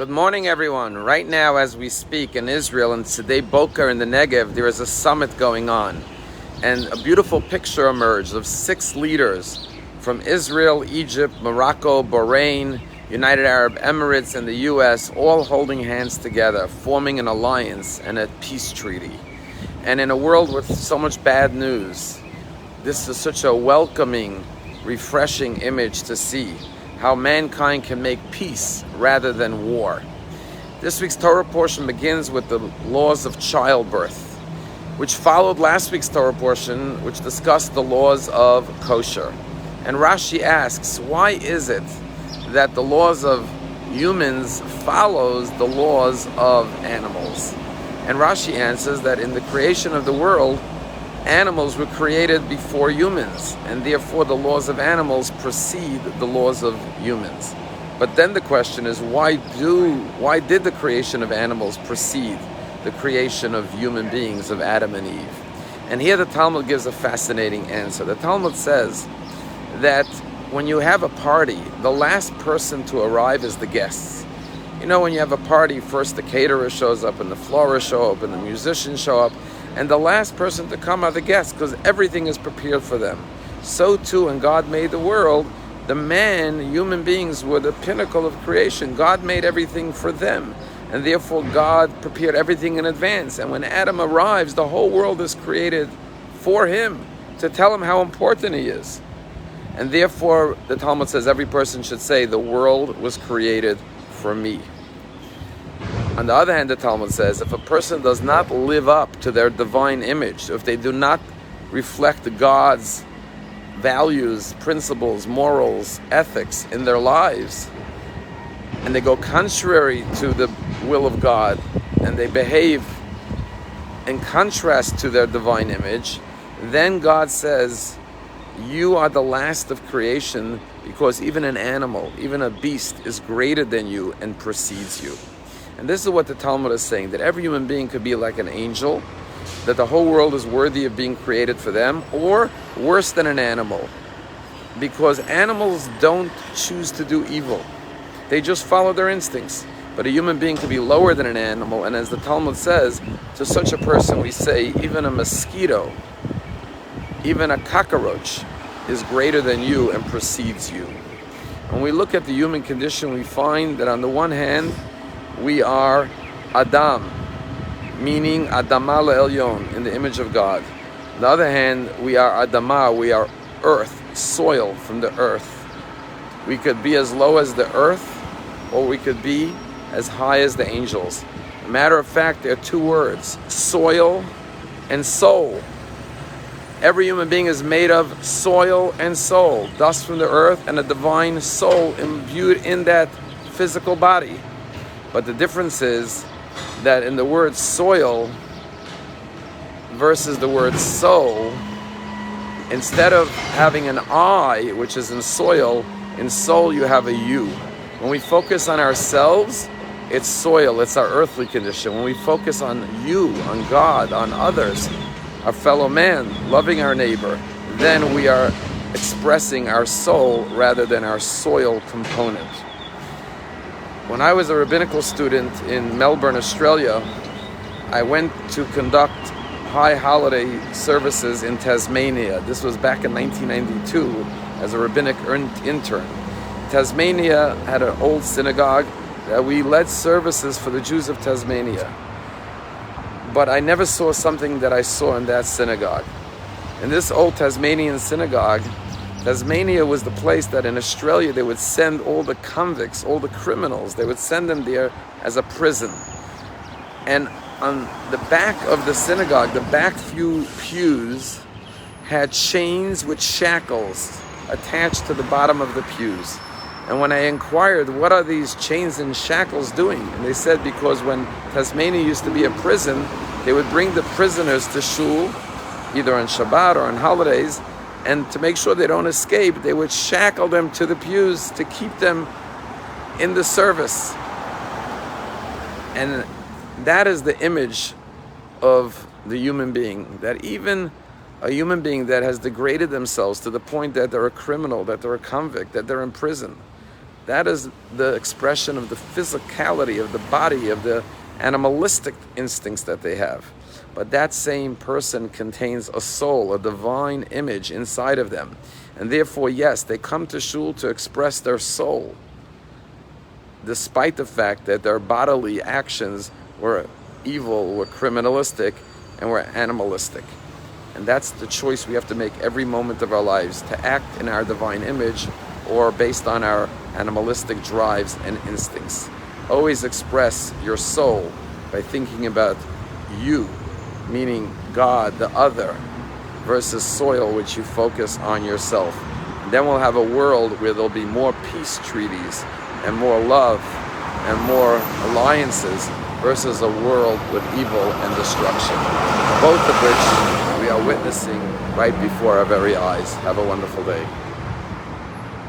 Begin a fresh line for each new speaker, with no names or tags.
Good morning, everyone. Right now, as we speak in Israel and Sdei Boker in the Negev, there is a summit going on. And a beautiful picture emerged of 6 leaders from Israel, Egypt, Morocco, Bahrain, United Arab Emirates, and the U.S., all holding hands together, forming an alliance and a peace treaty. And in a world with so much bad news, this is such a welcoming, refreshing image to see how mankind can make peace rather than war. This week's Torah portion begins with the laws of childbirth, which followed last week's Torah portion, which discussed the laws of kosher. And Rashi asks, why is it that the laws of humans follows the laws of animals? And Rashi answers that in the creation of the world, animals were created before humans, and therefore the laws of animals precede the laws of humans. But then the question is, why did the creation of animals precede the creation of human beings, of Adam and Eve? And here the Talmud gives a fascinating answer. The Talmud says that when you have a party, the last person to arrive is the guests. You know, when you have a party, first the caterer shows up, and the florists show up, and the musicians show up, and the last person to come are the guests, because everything is prepared for them. So too, when God made the world, the man, human beings, were the pinnacle of creation. God made everything for them, and therefore God prepared everything in advance. And when Adam arrives, the whole world is created for him, to tell him how important he is. And therefore, the Talmud says every person should say, the world was created for me. On the other hand, the Talmud says, if a person does not live up to their divine image, if they do not reflect God's values, principles, morals, ethics in their lives, and they go contrary to the will of God, and they behave in contrast to their divine image, then God says, you are the last of creation, because even an animal, even a beast, is greater than you and precedes you. And this is what the Talmud is saying, that every human being could be like an angel, that the whole world is worthy of being created for them, or worse than an animal, because animals don't choose to do evil. They just follow their instincts. But a human being could be lower than an animal, and as the Talmud says, to such a person we say, even a mosquito, even a cockroach is greater than you and precedes you. When we look at the human condition, we find that on the one hand, we are Adam, meaning Adama le'elyon, in the image of God. On the other hand, we are Adama, we are earth, soil from the earth. We could be as low as the earth, or we could be as high as the angels. Matter of fact, there are 2 words, soil and soul. Every human being is made of soil and soul, dust from the earth and a divine soul imbued in that physical body. But the difference is that in the word soil versus the word soul, instead of having an I, which is in soil you have a you. When we focus on ourselves, it's soil, it's our earthly condition. When we focus on you, on God, on others, our fellow man, loving our neighbor, then we are expressing our soul rather than our soil component. When I was a rabbinical student in Melbourne, Australia, I went to conduct high holiday services in Tasmania. This was back in 1992 as a rabbinic intern. Tasmania had an old synagogue that we led services for the Jews of Tasmania. But I never saw something that I saw in that synagogue. In this old Tasmanian synagogue, Tasmania was the place that in Australia they would send all the convicts, all the criminals, they would send them there as a prison. And on the back of the synagogue, the back few pews had chains with shackles attached to the bottom of the pews. And when I inquired, what are these chains and shackles doing? And they said, because when Tasmania used to be a prison, they would bring the prisoners to shul, either on Shabbat or on holidays, and to make sure they don't escape, they would shackle them to the pews to keep them in the service. And that is the image of the human being, that even a human being that has degraded themselves to the point that they're a criminal, that they're a convict, that they're in prison, That is the expression of the physicality of the body, of the animalistic instincts that they have. But that same person contains a soul, a divine image inside of them. And therefore, yes, they come to shul to express their soul, despite the fact that their bodily actions were evil, were criminalistic, and were animalistic. And that's the choice we have to make every moment of our lives, to act in our divine image or based on our animalistic drives and instincts. Always express your soul by thinking about you, meaning God, the other, versus soil, which you focus on yourself. And then we'll have a world where there'll be more peace treaties and more love and more alliances versus a world with evil and destruction, both of which we are witnessing right before our very eyes. Have a wonderful day.